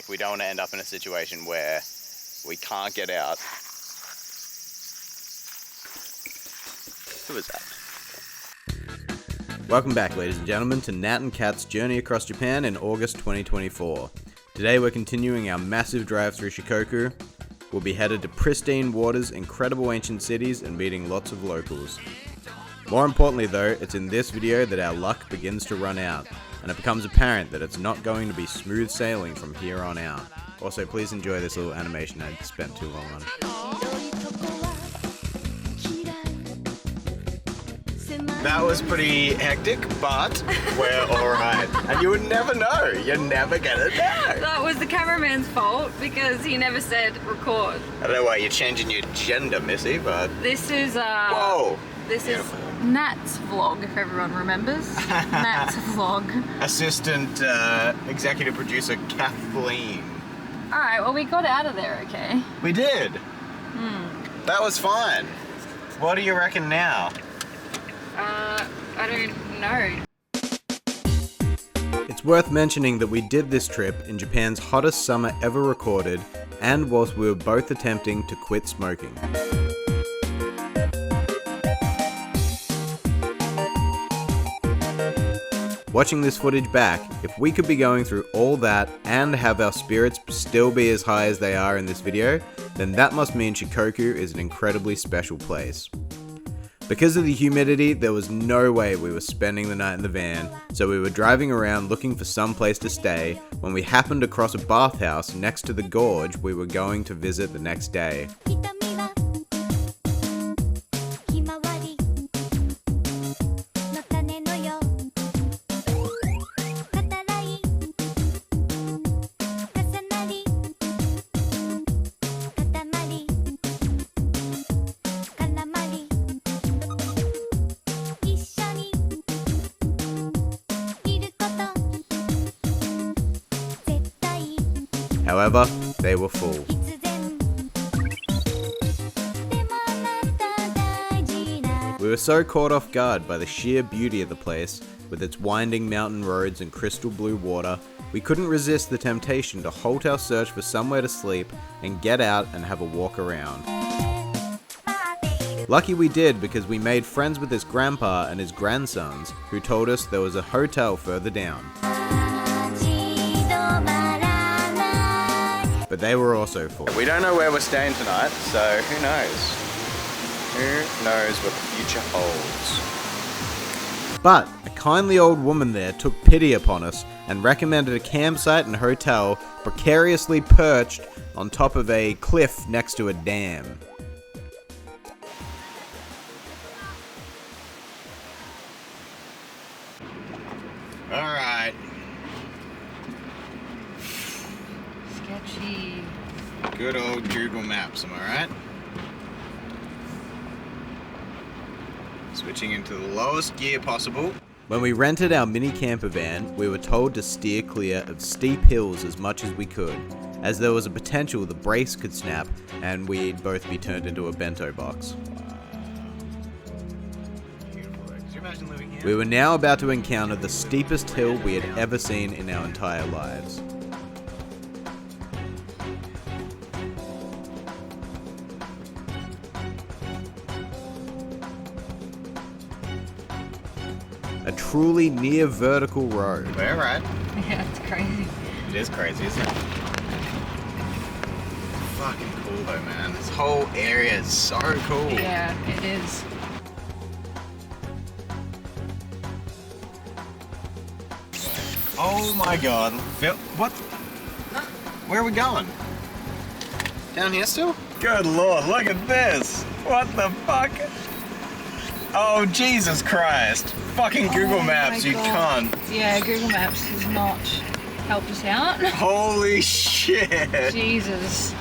Like, we don't want to end up in a situation where we can't get out. Who was that? Welcome back, ladies and gentlemen, to Nat and Kat's journey across Japan in August 2024. Today we're continuing our massive drive through Shikoku. We'll be headed to pristine waters, incredible ancient cities, and meeting lots of locals. More importantly though, it's in this video that our luck begins to run out, and it becomes apparent that it's not going to be smooth sailing from here on out. Also, please enjoy this little animation I spent too long on. That was pretty hectic, but we're alright. And you would never know. You're never gonna know. That was the cameraman's fault because he never said record. I don't know why you're changing your gender, Missy, but... This is, Whoa! This is Nat's vlog, if everyone remembers. Nat's vlog. Assistant executive producer Kathleen. Alright, well we got out of there, okay? We did. That was fine. What do you reckon now? I don't know. It's worth mentioning that we did this trip in Japan's hottest summer ever recorded, and whilst we were both attempting to quit smoking. Watching this footage back, if we could be going through all that and have our spirits still be as high as they are in this video, then that must mean Shikoku is an incredibly special place. Because of the humidity, there was no way we were spending the night in the van, so we were driving around looking for some place to stay when we happened across a bathhouse next to the gorge we were going to visit the next day. However, they were full. We were so caught off guard by the sheer beauty of the place, with its winding mountain roads and crystal blue water, we couldn't resist the temptation to halt our search for somewhere to sleep and get out and have a walk around. Lucky we did, because we made friends with his grandpa and his grandsons, who told us there was a hotel further down. But they were also full. We don't know where we're staying tonight, so who knows? Who knows what the future holds? But a kindly old woman there took pity upon us and recommended a campsite and hotel precariously perched on top of a cliff next to a dam. Alright. Sketchy. Good old Google Maps, am I right? Switching into the lowest gear possible. When we rented our mini camper van, we were told to steer clear of steep hills as much as we could, as there was a potential the brakes could snap and we'd both be turned into a bento box. We were now about to encounter the steepest hill we had ever seen in our entire lives. A truly near vertical road. We're right. Yeah, it's crazy. It is crazy, isn't it? Fucking cool though, man. This whole area is so cool. Yeah, it is. Oh my god. What? Where are we going? Down here still? Good lord, look at this! What the fuck? Oh, Jesus Christ. Fucking Google Maps, you cunt. Yeah, Google Maps has not helped us out. Holy shit. Jesus.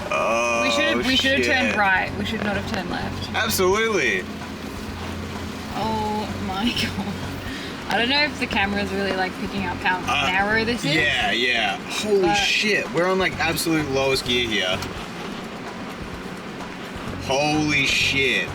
Oh, we should have turned right. We should not have turned left. Absolutely. Oh my god. I don't know if the camera's really like picking up how narrow this is. Yeah. Holy shit. We're on like absolute lowest gear here. Holy shit.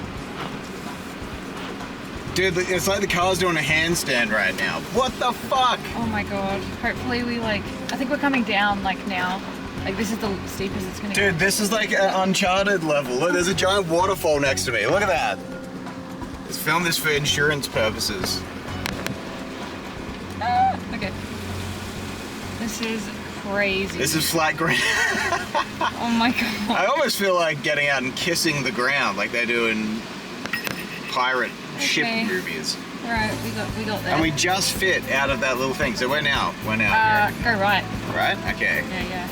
Dude, it's like the car's doing a handstand right now. What the fuck? Oh my god. Hopefully we I think we're coming down like now. Like this is the steepest it's gonna Dude, get. this is like an Uncharted level. Look, there's a giant waterfall next to me. Look at that. Let's film this for insurance purposes. Okay. This is crazy. This is flat ground. Oh my god. I almost feel like getting out and kissing the ground like they do in pirate ship movies. Right, we got there. And we just fit out of that little thing. So we're now go right. Right? Okay. Yeah.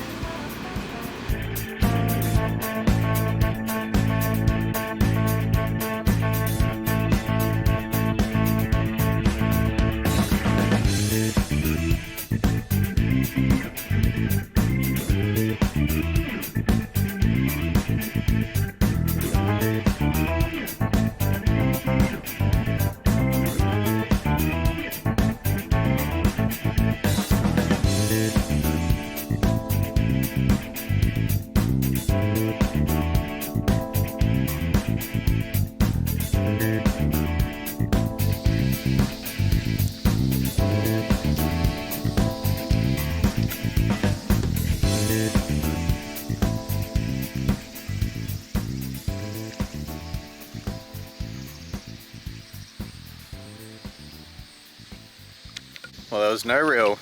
Well, there was no real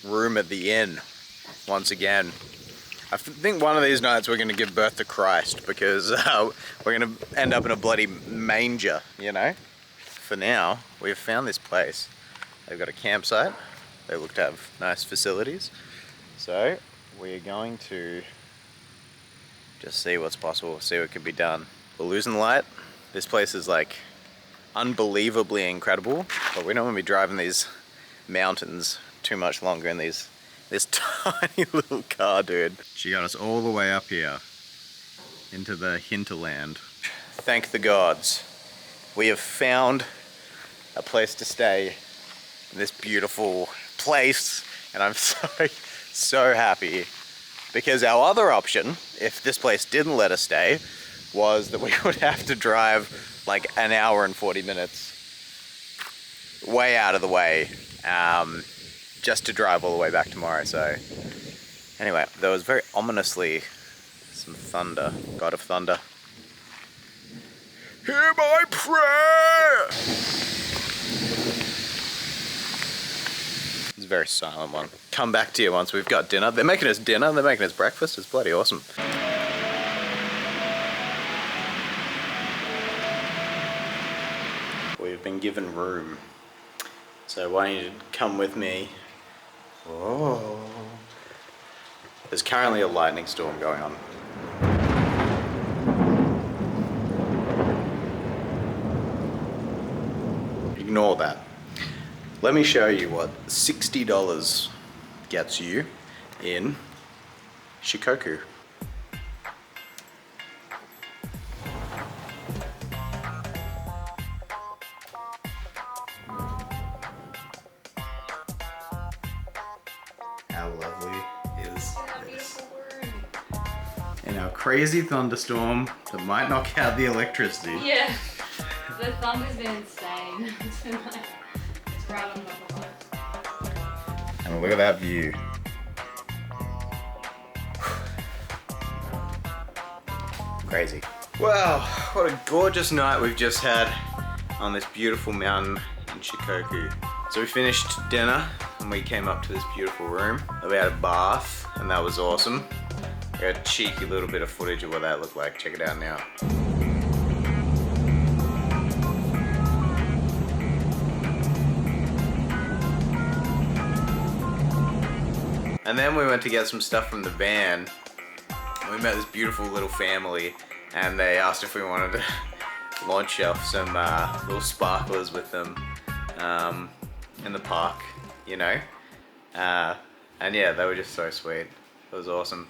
room at the inn, once again. I think one of these nights we're going to give birth to Christ because we're going to end up in a bloody manger, you know? For now, we've found this place. They've got a campsite. They look to have nice facilities. So, we're going to just see what's possible, see what can be done. We're losing light. This place is like unbelievably incredible, but we don't want to be driving these mountains too much longer in this tiny little car, dude. She got us all the way up here into the hinterland. Thank the gods. We have found a place to stay in this beautiful place, and I'm so happy because our other option, if this place didn't let us stay, was that we would have to drive like an hour and 40 minutes way out of the way just to drive all the way back tomorrow. So anyway, there was very ominously some thunder, god of thunder. Hear my prayer! It's a very silent one. Come back to you once we've got dinner. They're making us dinner, they're making us breakfast. It's bloody awesome. We've been given room. So why don't you come with me? Whoa. There's currently a lightning storm going on. Ignore that. Let me show you what $60 gets you in Shikoku. How lovely is this? In our crazy thunderstorm that might knock out the electricity. Yeah, the thunder's been insane tonight. It's right on top of us. And look at that view. Crazy. Wow, what a gorgeous night we've just had on this beautiful mountain in Shikoku. So we finished dinner and we came up to this beautiful room. We had a bath and that was awesome. We got a cheeky little bit of footage of what that looked like. Check it out now. And then we went to get some stuff from the van. We met this beautiful little family and they asked if we wanted to launch off some little sparklers with them in the park, you know? And yeah, they were just so sweet. It was awesome.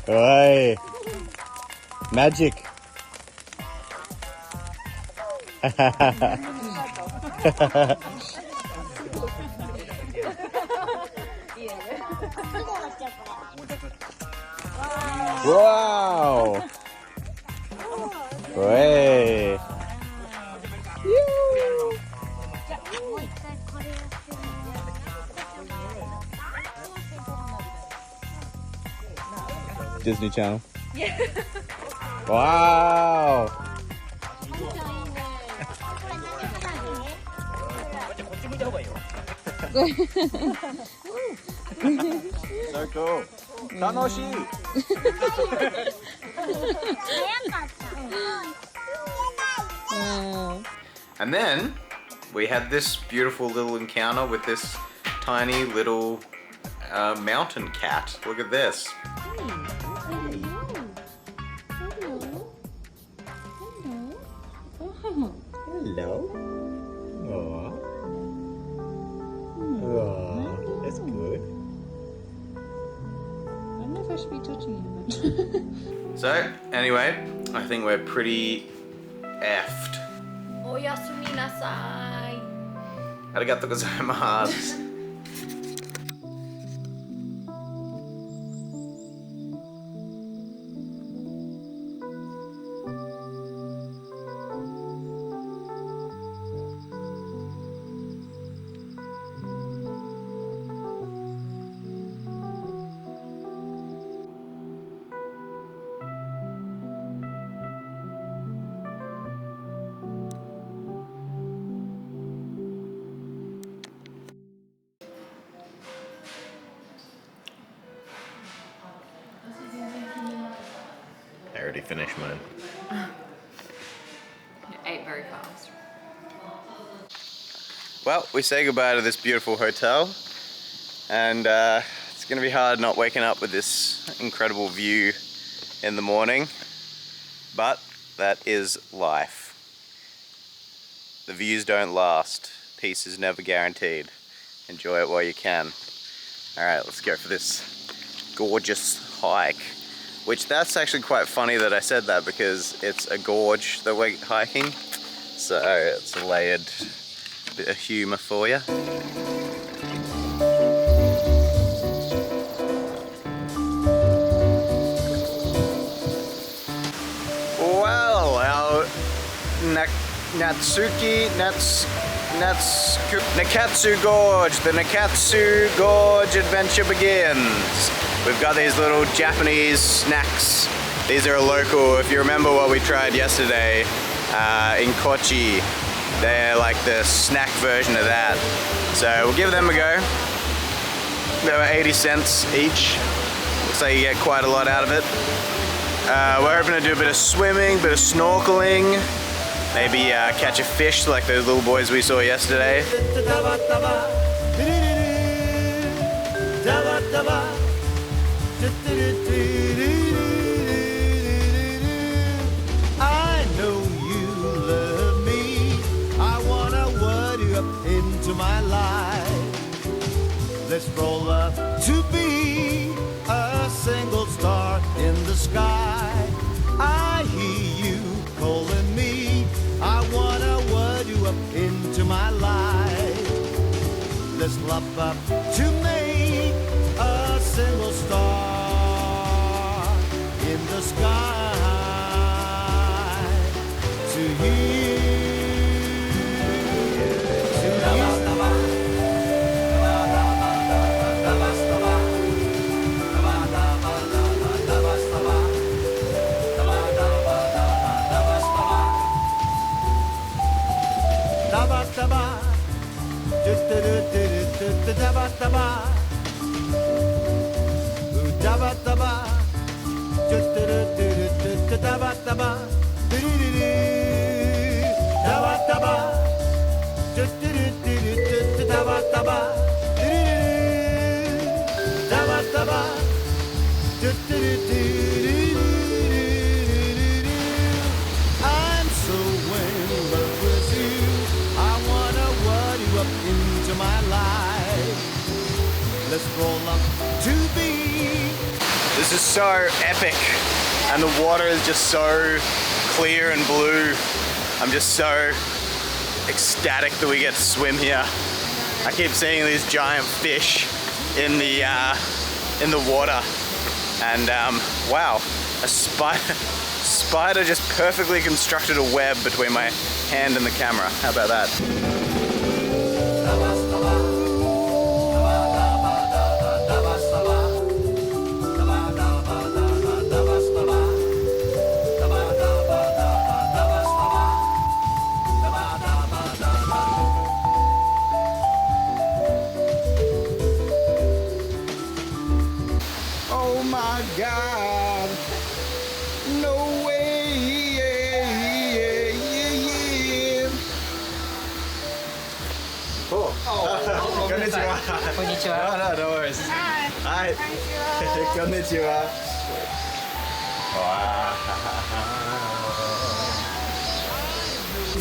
Oi! Magic! Wow! Way! Disney Channel. Yeah. Wow! So cool. 楽しい. And then we had this beautiful little encounter with this tiny little mountain cat. Look at this. Hello. Aww. Aww. That's good. I don't know if I should be touching him. So, anyway, I think we're pretty effed. Oyasumi nasai. Arigatou gozaimasu. I already finished mine. You ate very fast. Well, we say goodbye to this beautiful hotel, and it's gonna be hard not waking up with this incredible view in the morning, but that is life. The views don't last. Peace is never guaranteed. Enjoy it while you can. All right, let's go for this gorgeous hike. Which that's actually quite funny that I said that, because it's a gorge that we're hiking. So it's a layered bit of humor for you. Well, our Nakatsu Gorge, the Nakatsu Gorge adventure begins. We've got these little Japanese snacks. These are a local, if you remember what we tried yesterday in Kochi, they're like the snack version of that. So we'll give them a go. They were 80 cents each. Looks like you get quite a lot out of it. We're hoping to do a bit of swimming, a bit of snorkeling, maybe catch a fish like those little boys we saw yesterday. I know you love me. I wanna word you up into my life. Let's roll up to be a single star in the sky. I hear you calling me. I wanna word you up into my life. Let's love up to make a single star in the sky. To you, to you. I'm so in love with you. I wanna word you up into my life. Let's roll up to be. This is so epic, and the water is just so clear and blue. I'm just so ecstatic that we get to swim here. I keep seeing these giant fish in the water, And wow, a spider just perfectly constructed a web between my hand and the camera. How about that? Oh my God, no way, yeah, yeah, yeah. Cool. Konnichiwa. Konnichiwa. No, no worries. Hi. Konnichiwa.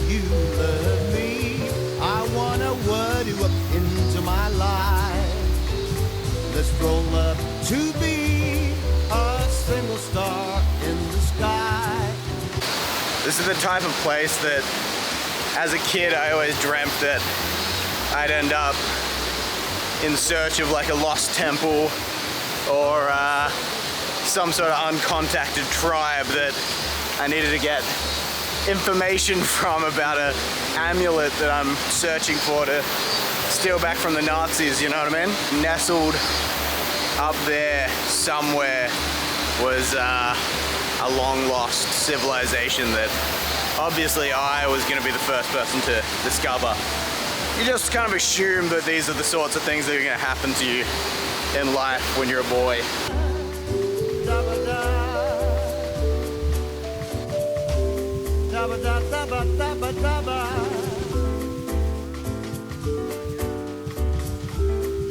You love me, I wanna word you up into my life. Let's roll up to be a single star in the sky. This is the type of place that, as a kid, I always dreamt that I'd end up in search of like a lost temple or some sort of uncontacted tribe that I needed to get information from about an amulet that I'm searching for to steal back from the Nazis, you know what I mean? Nestled up there somewhere was a long lost civilization that obviously I was going to be the first person to discover. You just kind of assume that these are the sorts of things that are going to happen to you in life when you're a boy.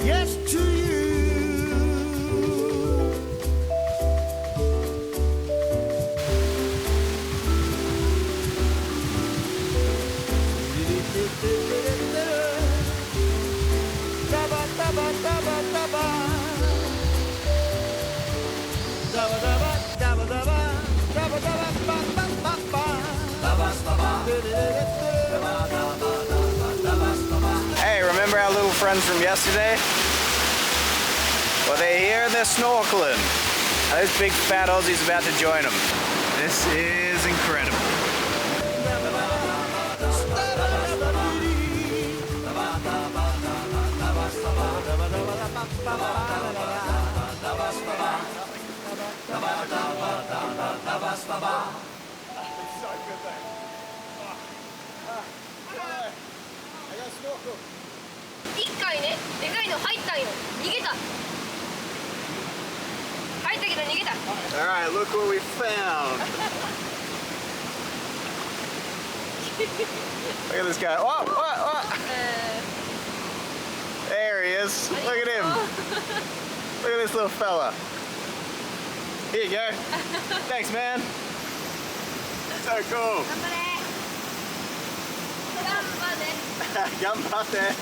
Yes to you. Hey, remember our little friends from yesterday? Well, they're here and they're snorkeling. And this big fat Aussie's about to join them. This is incredible. Alright, look what we found. Look at this guy. Oh, oh. There he is. Look at him. Look at this little fella. Here you go. Thanks, man. So cool. Ganbatte.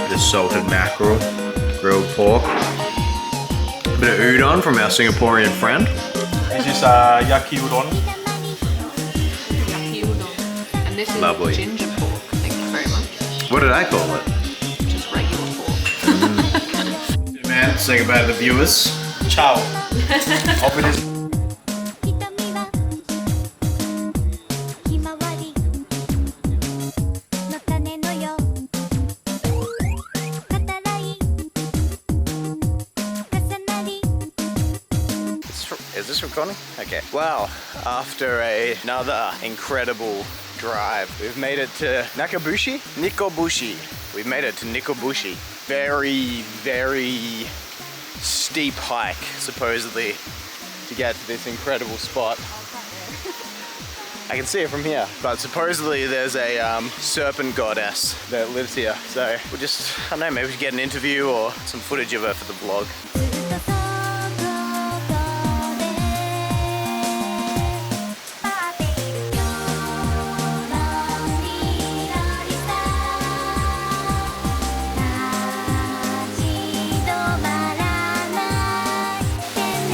This salted mackerel, grilled pork, a bit of udon from our Singaporean friend. This is yaki udon. Yaki udon. And this is Lovely. ginger pork. Thank you very much. What did I call it? Just regular pork. Man, say goodbye to the viewers. Ciao. Hope it is. ひまわりの種のよ語らい重なり Is this recording? Okay. Well, after another incredible drive, we've made it to Nikobushi. We've made it to Nikobushi. Very, very steep hike, supposedly, to get to this incredible spot. I can see it from here, but supposedly there's a serpent goddess that lives here. So we'll just, I don't know, maybe we should get an interview or some footage of her for the vlog. ずっとそこで待っているよのりのりさ立ち止まらないでね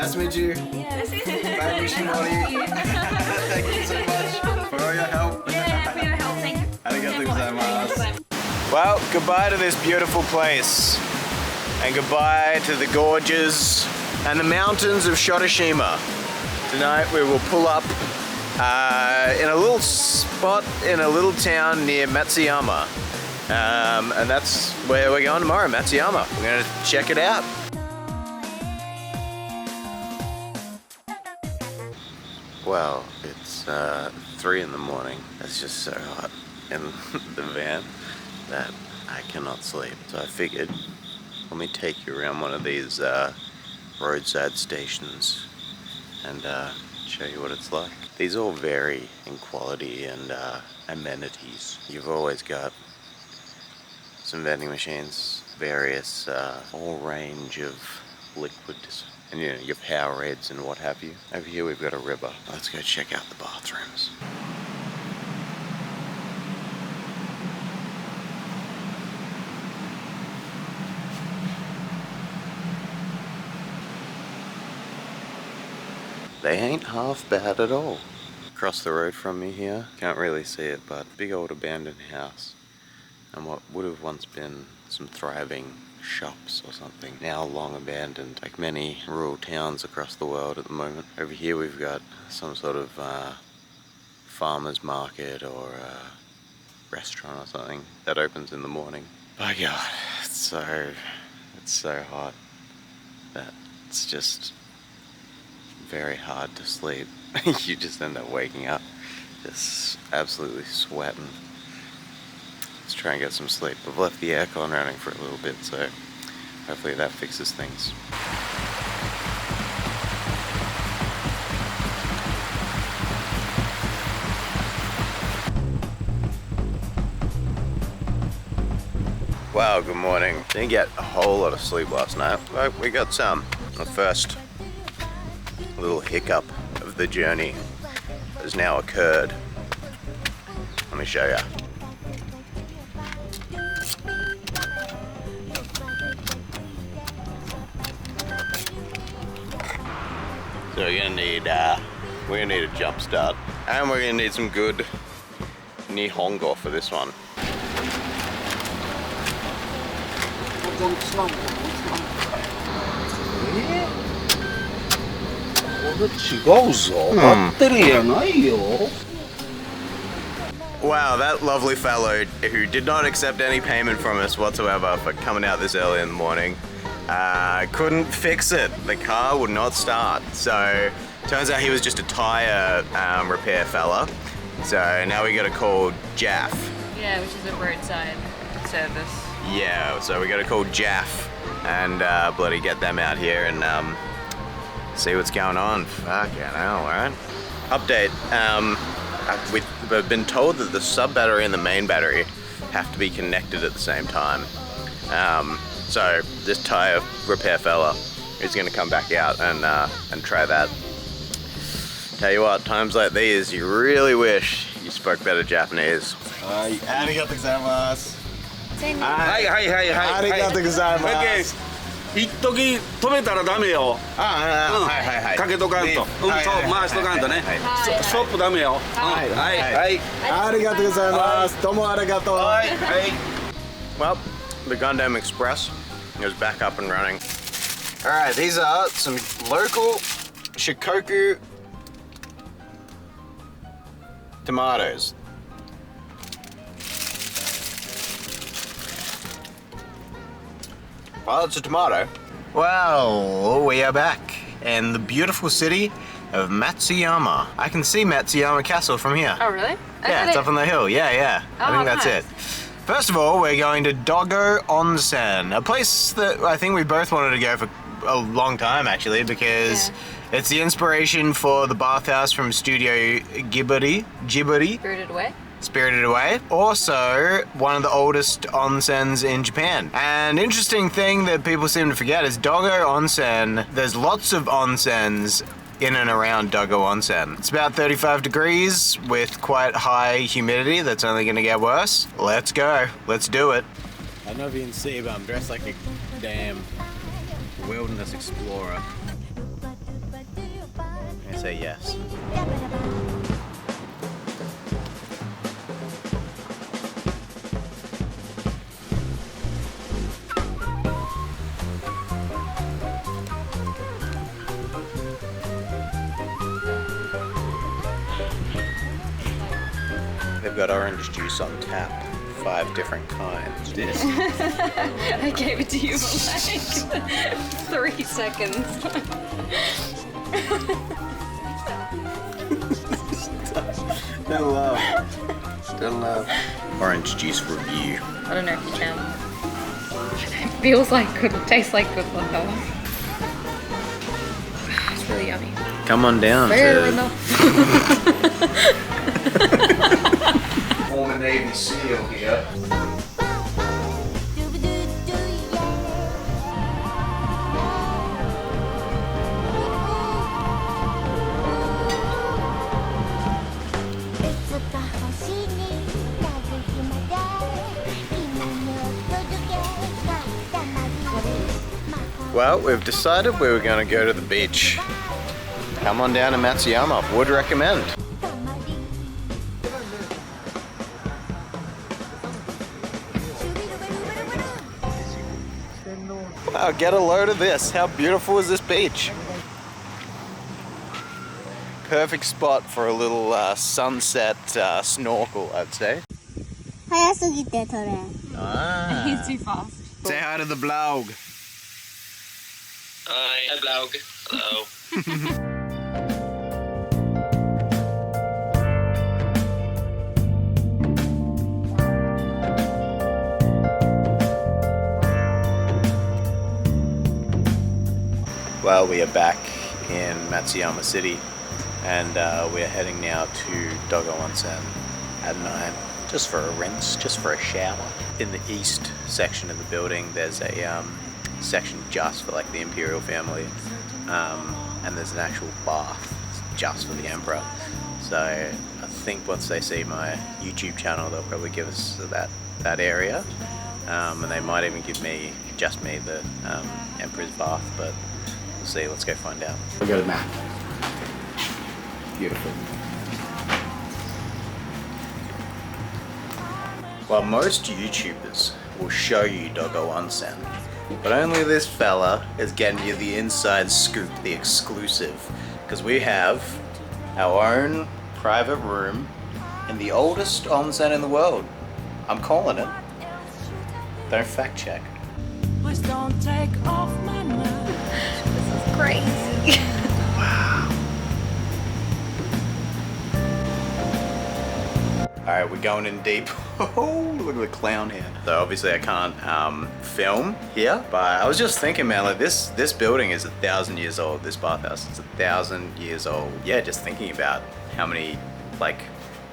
Nice to meet you. Bye, Nishimori. Thank you so much for all your help. Arigatou gozaimasu. Well, goodbye to this beautiful place. And goodbye to the gorges and the mountains of Shotoshima. Tonight we will pull up in a little spot in a little town near Matsuyama. And that's where we're going tomorrow, Matsuyama. We're going to check it out. Well, it's 3 in the morning. It's just so hot in the van that I cannot sleep. So I figured, let me take you around one of these roadside stations and show you what it's like. These all vary in quality and amenities. You've always got some vending machines, various whole range of liquids, and you know, your Powerades and what have you. Over here we've got a river. Let's go check out the bathrooms. They ain't half bad at all. Across the road from me here, can't really see it, but big old abandoned house. And what would have once been some thriving shops or something, now long abandoned, like many rural towns across the world at the moment. Over here we've got some sort of farmer's market or restaurant or something that opens in the morning. By God, it's so hot that it's just very hard to sleep. You just end up waking up just absolutely sweating. Let's try and get some sleep. I've left the aircon running for a little bit, so hopefully that fixes things. Wow, good morning. Didn't get a whole lot of sleep last night, but we got some. The first little hiccup of the journey has now occurred. Let me show you. So we're gonna need a jump start, and we're gonna need some good Nihongo for this one. Wow, that lovely fellow who did not accept any payment from us whatsoever for coming out this early in the morning couldn't fix it. The car would not start. So turns out he was just a tire repair fella. So now we gotta call Jaff. Yeah, which is a roadside service. Yeah, so we gotta call Jaff and bloody get them out here and see what's going on. Fucking hell, right? Update. We've been told that the sub battery and the main battery have to be connected at the same time. So this tire repair fella is going to come back out and try that. Tell you what, times like these, you really wish you spoke better Japanese. Arigatou gozaimasu. はいはいはいはい。ありがとうございます。だけ一時止めたらダメよ。はいはいはい。かけとかんと。そう回しとかんとね。ストップダメよ。はいはい。ありがとうございます。どうもありがとう。はいはい。Well, the Gundam Express is back up and running. All right, these are some local Shikoku tomatoes. Well, it's a tomato. Well, we are back in the beautiful city of Matsuyama. I can see Matsuyama Castle from here. Oh, really? Yeah, it's up on the hill. Yeah. I think that's nice. it. First of all, we're going to Dogo Onsen, a place that I think we both wanted to go for a long time, actually, because it's the inspiration for the bathhouse from Studio Ghibli. Spirited Away? Spirited Away. Also, one of the oldest onsens in Japan. And interesting thing that people seem to forget is Dogo Onsen. There's lots of onsens in and around Dogo Onsen. It's about 35 degrees with quite high humidity. That's only going to get worse. Let's go. Let's do it. I don't know if you can see, but I'm dressed like a damn wilderness explorer. say yes. They've got orange juice on tap, 5 different kinds. This. I gave it to you for like 3 seconds. Don't laugh. Don't laugh. Orange juice review. I don't know if you can. It feels like good, tastes like good liquor. It's really yummy. Come on down Fair to enough. former Navy SEAL here. Well, we've decided we were going to go to the beach. Come on down to Matsuyama. Would recommend. Wow, get a load of this. How beautiful is this beach? Perfect spot for a little sunset snorkel, I'd say. 早すぎて撮れん。 Ah. He's too fast. Say hi to the vlog. Hi, vlog. Hello. Well, we are back in Matsuyama City, and we are heading now to Dogo Onsen at night, just for a rinse, just for a shower. In the east section of the building, there's a section just for like the imperial family, and there's an actual bath just for the emperor. So I think once they see my YouTube channel, they'll probably give us that area, and they might even give me the emperor's bath, but we'll see. Let's go find out. We got a map. Beautiful. Well, most YouTubers will show you Dogo Onsen, but only this fella is getting you the inside scoop, the exclusive, because we have our own private room in the oldest onsen in the world. I'm calling it. Don't fact check. This is crazy. Alright, we're going in deep. Oh, look at the clown here. So obviously I can't film here, but I was just thinking, man, like this building is 1,000 years old. This bathhouse is 1,000 years old. Yeah, just thinking about how many like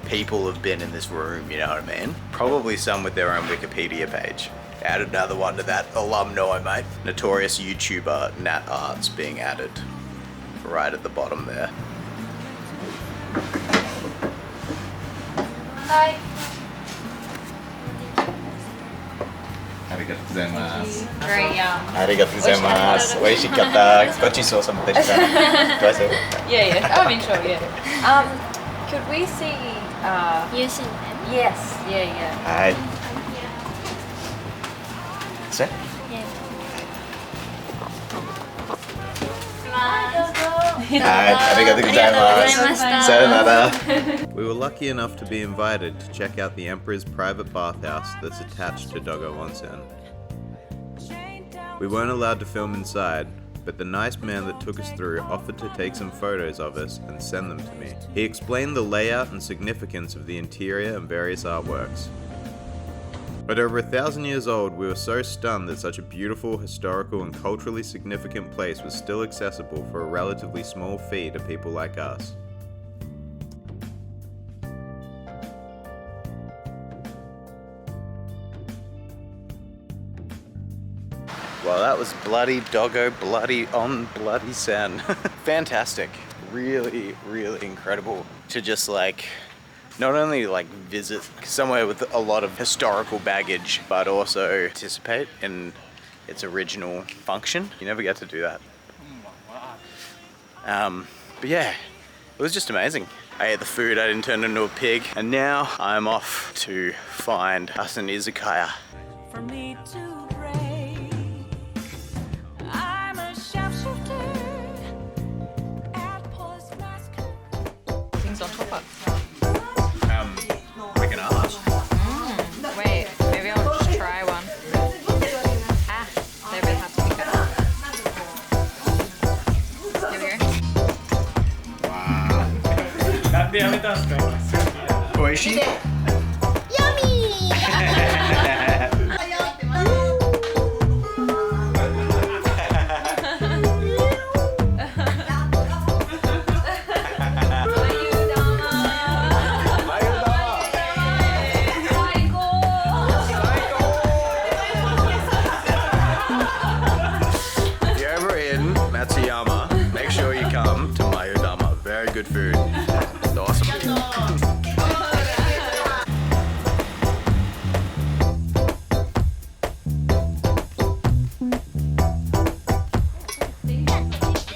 people have been in this room, you know what I mean? Probably some with their own Wikipedia page. Add another one to that alumni, mate. Notorious YouTuber Nat Arts being added right at the bottom there. Hi. Arigatou gozaimasu. Very young. Arigatou gozaimasu. Oishikatta. Gochiso sama deshita. Do I say that? Yeah. I mean, sure, yeah. Could we see? Using Yes. Yeah. Hi. Say? Arigatou gozaimasu. Sayonara. We were lucky enough to be invited to check out the Emperor's private bathhouse that's attached to Dogo Onsen. We weren't allowed to film inside, but the nice man that took us through offered to take some photos of us and send them to me. He explained the layout and significance of the interior and various artworks. At over 1,000 years old, we were so stunned that such a beautiful, historical, and culturally significant place was still accessible for a relatively small fee to people like us. Well, that was bloody Dogo, bloody on bloody Sen. Fantastic. Really, really incredible to just like not only like visit somewhere with a lot of historical baggage, but also participate in its original function. You never get to do that. But yeah, It was just amazing. I ate the food, I didn't turn into a pig. And now I'm off to find us an izakaya. For me to break, I'm a sharpshooter at Post Mask. Things on top of. We can ask. Wait, maybe I'll just try one. Ah, they really have to be cut. Here we go. Oishi? If you're ever in Matsuyama, make sure you come to Mayudama. Very good food. It's awesome.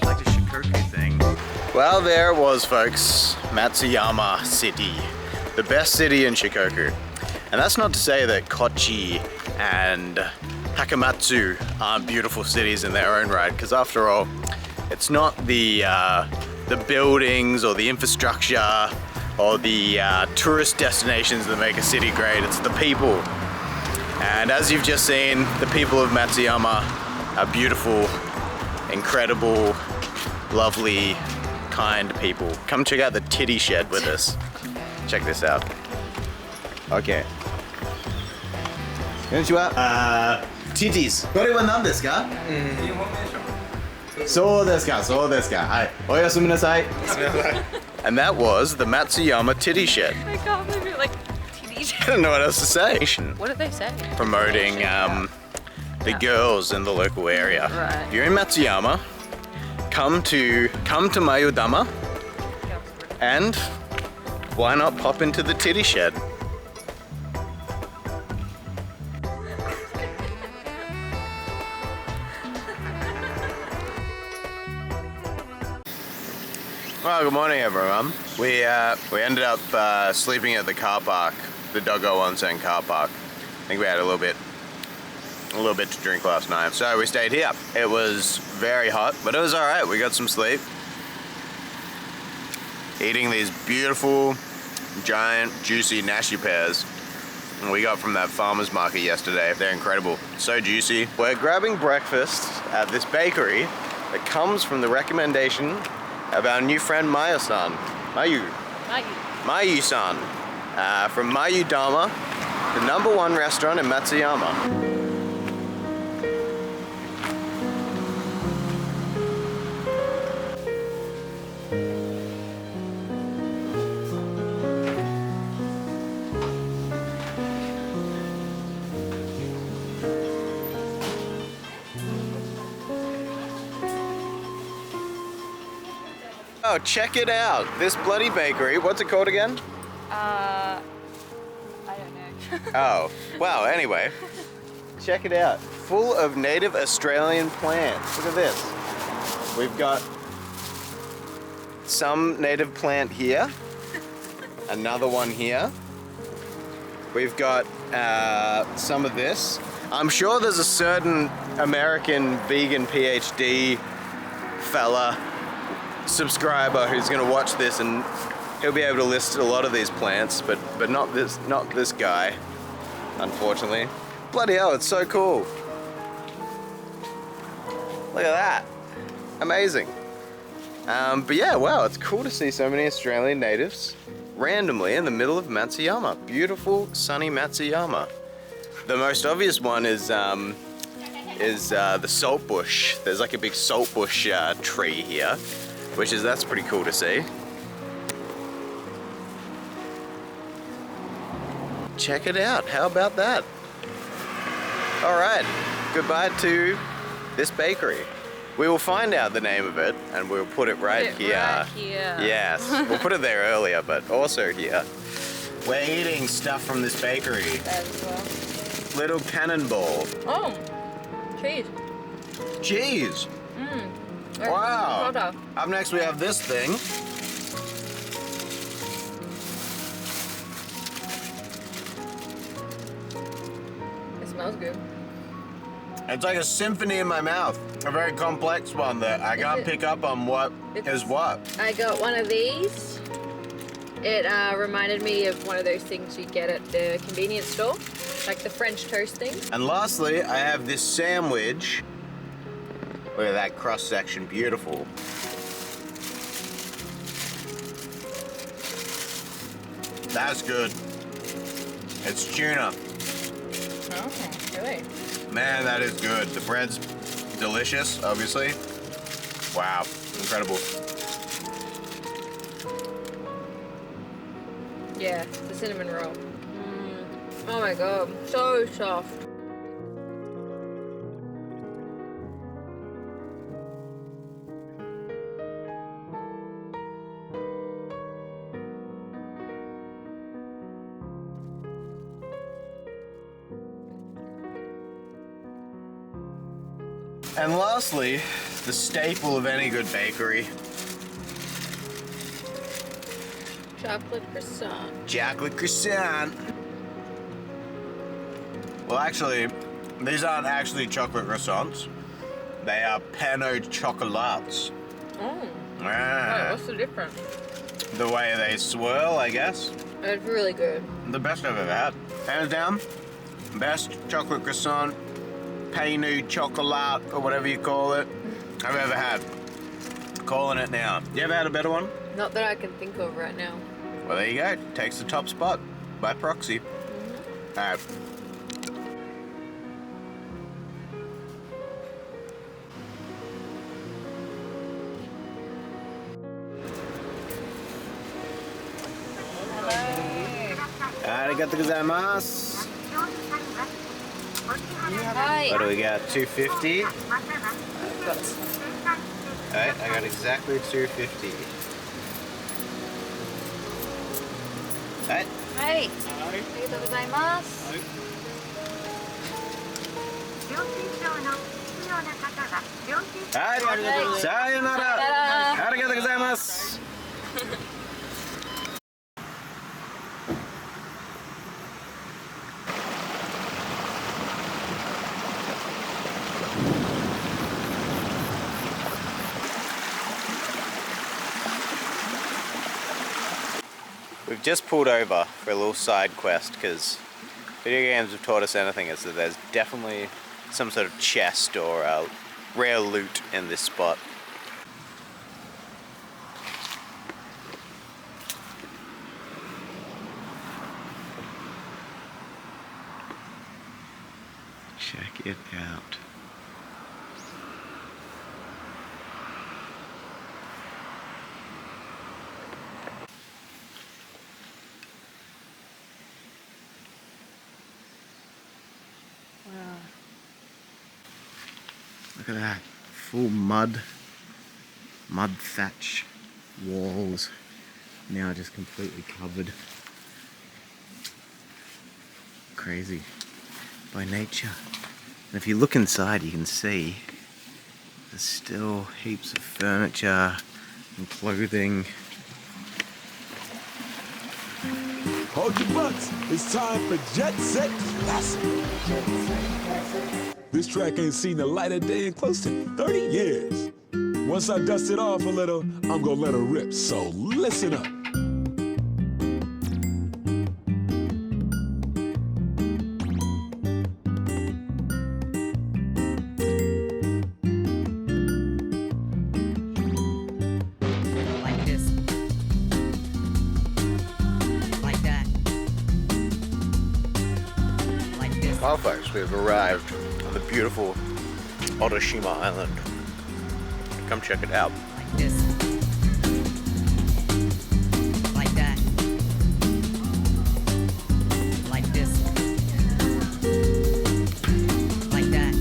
Like the Shikoku thing. Well, there it was, folks. Matsuyama City. The best city in Shikoku. And that's not to say that Kochi and Hakamatsu aren't beautiful cities in their own right, because after all, it's not the buildings or the infrastructure or the tourist destinations that make a city great, it's the people. And as you've just seen, the people of Matsuyama are beautiful, incredible, lovely, kind people. Come check out the titty shed with us. Check this out. Okay. Konnichiwa. Titties. これは何ですか? そうですか、そうですか。はい。おやすみなさい。 And that was the Matsuyama Titty Shed. I can't believe it, like TDs. I don't know what else to say. What did they say? Promoting the girls in the local area. Right. If you're in Matsuyama, come to Mayudama, and why not pop into the Titty Shed? Well, good morning, everyone. We ended up sleeping at the car park, the Dogo Onsen car park. I think we had a little bit to drink last night, so we stayed here. It was very hot, but it was all right. We got some sleep. Eating these beautiful, giant, juicy nashi pears we got from that farmer's market yesterday. They're incredible, so juicy. We're grabbing breakfast at this bakery that comes from the recommendation of our new friend Mayu-san. Mayu-san. From Mayudama, the #1 restaurant in Matsuyama. Oh, check it out. This bloody bakery. What's it called again? I don't know. Oh, well, anyway. Check it out. Full of native Australian plants. Look at this. We've got some native plant here. Another one here. We've got some of this. I'm sure there's a certain American vegan PhD fella subscriber who's going to watch this, and he'll be able to list a lot of these plants, but not this guy, unfortunately. Bloody hell, it's so cool. Look at that. Amazing. But yeah, wow, it's cool to see so many Australian natives randomly in the middle of Matsuyama. Beautiful, sunny Matsuyama. The most obvious one is the salt bush. There's like a big salt bush tree here, that's pretty cool to see. Check it out, how about that? All right, goodbye to this bakery. We will find out the name of it and we'll put it right here. Right here. Yes, we'll put it there earlier, but also here. We're eating stuff from this bakery. As well. Little cannonball. Oh, cheese. Cheese. Mmm. Wow. Up next we have this thing. That was good. It's like a symphony in my mouth. A very complex one that I can't pick up on what is what. I got one of these. It reminded me of one of those things you get at the convenience store, like the French toast thing. And lastly, I have this sandwich. Look at that cross section, beautiful. That's good. It's tuna. Oh, really? Man, that is good. The bread's delicious, obviously. Wow, incredible. Yeah, the cinnamon roll. Oh my god, so soft. And lastly, the staple of any good bakery. Chocolate croissant. Chocolate croissant. Well, actually, these aren't actually chocolate croissants. They are pain au chocolates. Oh. Ah, What's the difference? the way they swirl, I guess. It's really good. The best I've ever had. Hands down, best chocolate croissant, pain au chocolat, or whatever you call it, I've ever had. Calling it now. You ever had a better one? Not that I can think of right now. Well, there you go. Takes the top spot by proxy. All right. Arigatou gozaimasu. Hi. What do we got? 250. Alright, I got exactly 250. Alright. はい。ありがとうございます。はい、さよなら。ありがとうございます。We've just pulled over for a little side quest because video games have taught us anything is that there's definitely some sort of chest or rare loot in this spot. Check it out. Look at that, full mud thatch walls, now just completely covered. Crazy, by nature. And if you look inside you can see there's still heaps of furniture and clothing. Hold your butts. It's time for Jet Set Classic. This track ain't seen the light of day in close to 30 years. Once I dust it off a little, I'm gonna let her rip, so listen up. Like this. Like that. Like this. Well folks, we've arrived on the beautiful Otoshima Island. Come check it out. Like this. Like that. Like this. Like that.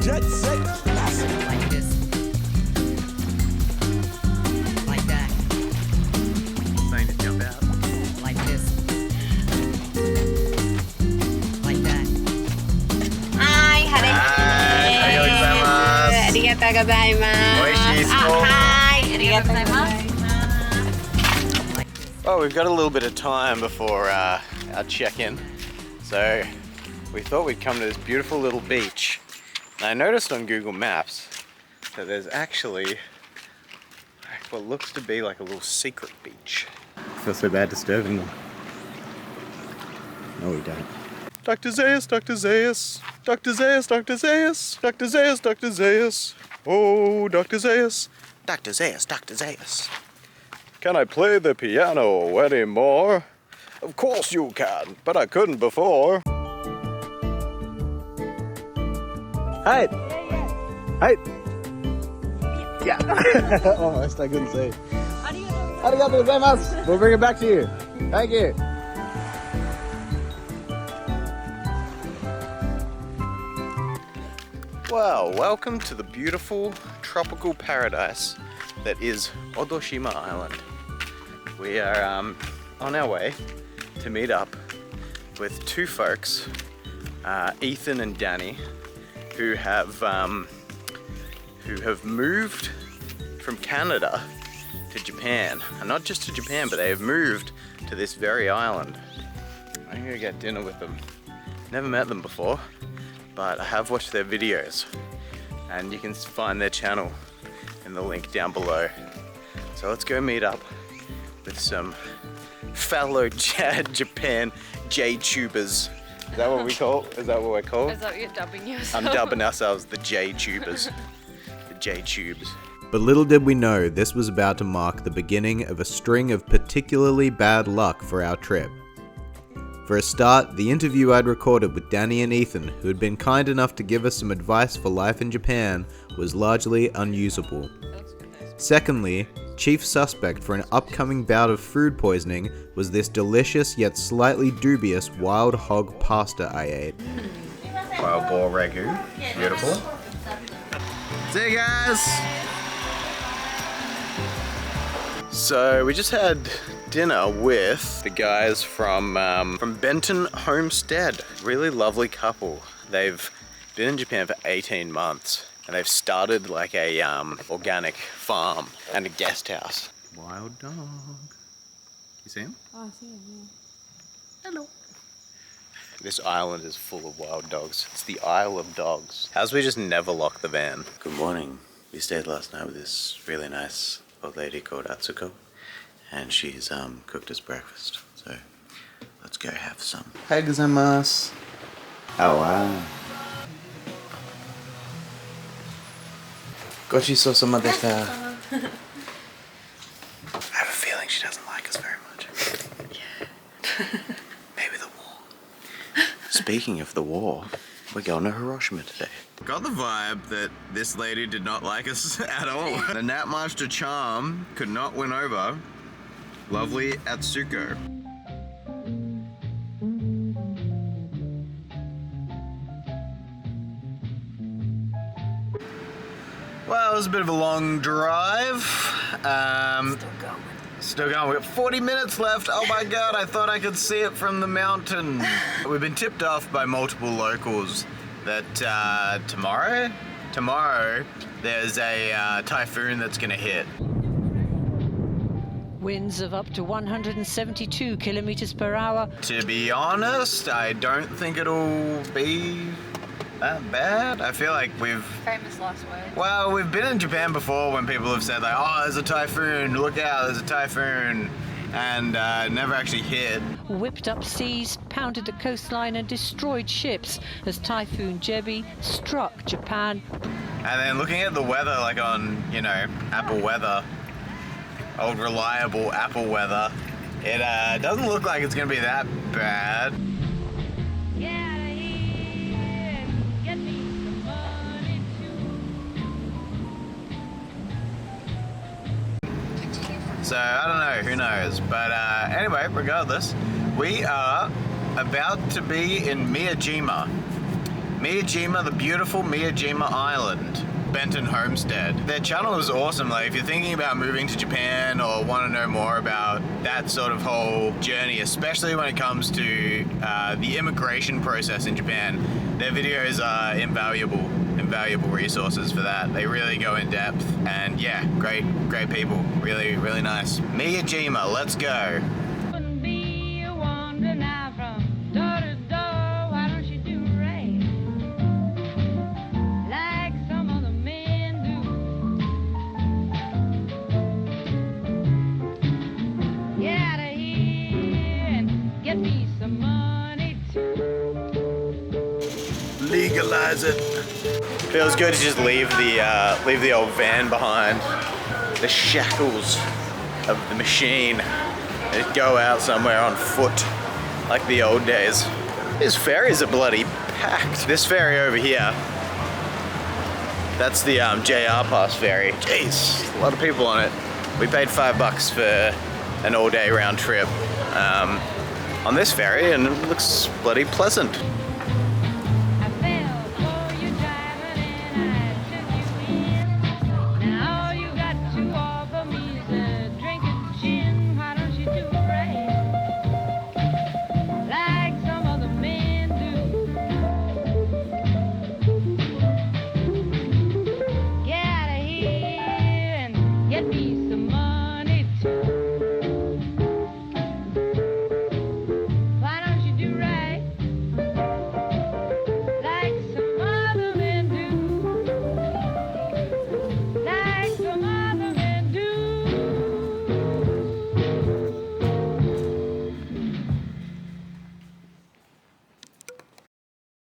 Jet Set Classic. Like this. Well, we've got a little bit of time before our check-in, so we thought we'd come to this beautiful little beach. And I noticed on Google Maps that there's actually what looks to be like a little secret beach. I feel so bad disturbing them. No, we don't. Dr. Zaius, Dr. Zaius, Dr. Zaius, Dr. Zaius, Dr. Zaius, Dr. Zaius. Oh, Dr. Zaius, Dr. Zaius, Dr. Zaius. Can I play the piano anymore? Of course you can, but I couldn't before. Hi. Hi. Yeah. Almost, I couldn't say. Arigatou gozaimasu. We'll bring it back to you. Thank you. Well, welcome to the beautiful tropical paradise that is Odoshima Island. We are on our way to meet up with two folks, Ethan and Danny, who have moved from Canada to Japan, and not just to Japan, but they have moved to this very island. I'm gonna get dinner with them. Never met them before, but I have watched their videos, and you can find their channel in the link down below. So let's go meet up with some fellow Japan J-tubers. Is that what we call? Is that what we're called? Is that what you're dubbing yourself? I'm dubbing ourselves the J-tubers. The J-tubes. But little did we know this was about to mark the beginning of a string of particularly bad luck for our trip. For a start, the interview I'd recorded with Danny and Ethan, who had been kind enough to give us some advice for life in Japan, was largely unusable. Secondly, chief suspect for an upcoming bout of food poisoning was this delicious yet slightly dubious wild hog pasta I ate. Wild boar ragu, beautiful. See you guys! So we just had dinner with the guys from Benton Homestead. Really lovely couple. They've been in Japan for 18 months and they've started like a organic farm and a guest house. Wild dog. You see him? Oh, I see him, yeah. Hello. This island is full of wild dogs. It's the Isle of Dogs. How's we just never lock the van? Good morning. We stayed last night with this really nice old lady called Atsuko, and she's cooked us breakfast. So let's go have some. Hi gozaimasu. Oh wow. Gochisousama deshita. I have a feeling she doesn't like us very much. Yeah. Maybe the war. Speaking of the war, we're going to Hiroshima today. Got the vibe that this lady did not like us at all. The Natmaster charm could not win over lovely Atsuko. Well, it was a bit of a long drive. Still going. We've got 40 minutes left. Oh my god, I thought I could see it from the mountain. We've been tipped off by multiple locals that tomorrow there's a typhoon that's gonna hit. Winds of up to 172 kilometers per hour. To be honest, I don't think it'll be that bad. I feel like Famous last word. well, we've been in Japan before when people have said like, oh, there's a typhoon, look out, there's a typhoon, and never actually hit. Whipped up seas, pounded the coastline and destroyed ships as Typhoon Jebi struck Japan. And then looking at the weather, like on, Apple Weather, old reliable Apple Weather, it doesn't look like it's gonna be that bad. So I don't know, who knows, but anyway, regardless, we are about to be in Miyajima, the beautiful Miyajima Island, Benton Homestead. Their channel is awesome. Like, if you're thinking about moving to Japan or want to know more about that sort of whole journey, especially when it comes to the immigration process in Japan, Their videos are invaluable resources for that. They really go in depth, and yeah, great people. Really nice. Miyajima, let's go. Wouldn't be a wander now from door to door. Why don't you do right like some other men do? Get out of here and get me some money too. Legalize it. Feels good to just leave the old van behind, the shackles of the machine, and go out somewhere on foot like the old days. These ferries are bloody packed. This ferry over here, that's the JR Pass ferry. Jeez, a lot of people on it. We paid $5 for an all-day round trip on this ferry, and it looks bloody pleasant. I fell for you driving and I took you in. Now all you got to offer me is a drink of gin. Why don't you do right like some other men do? Get out of here and get me some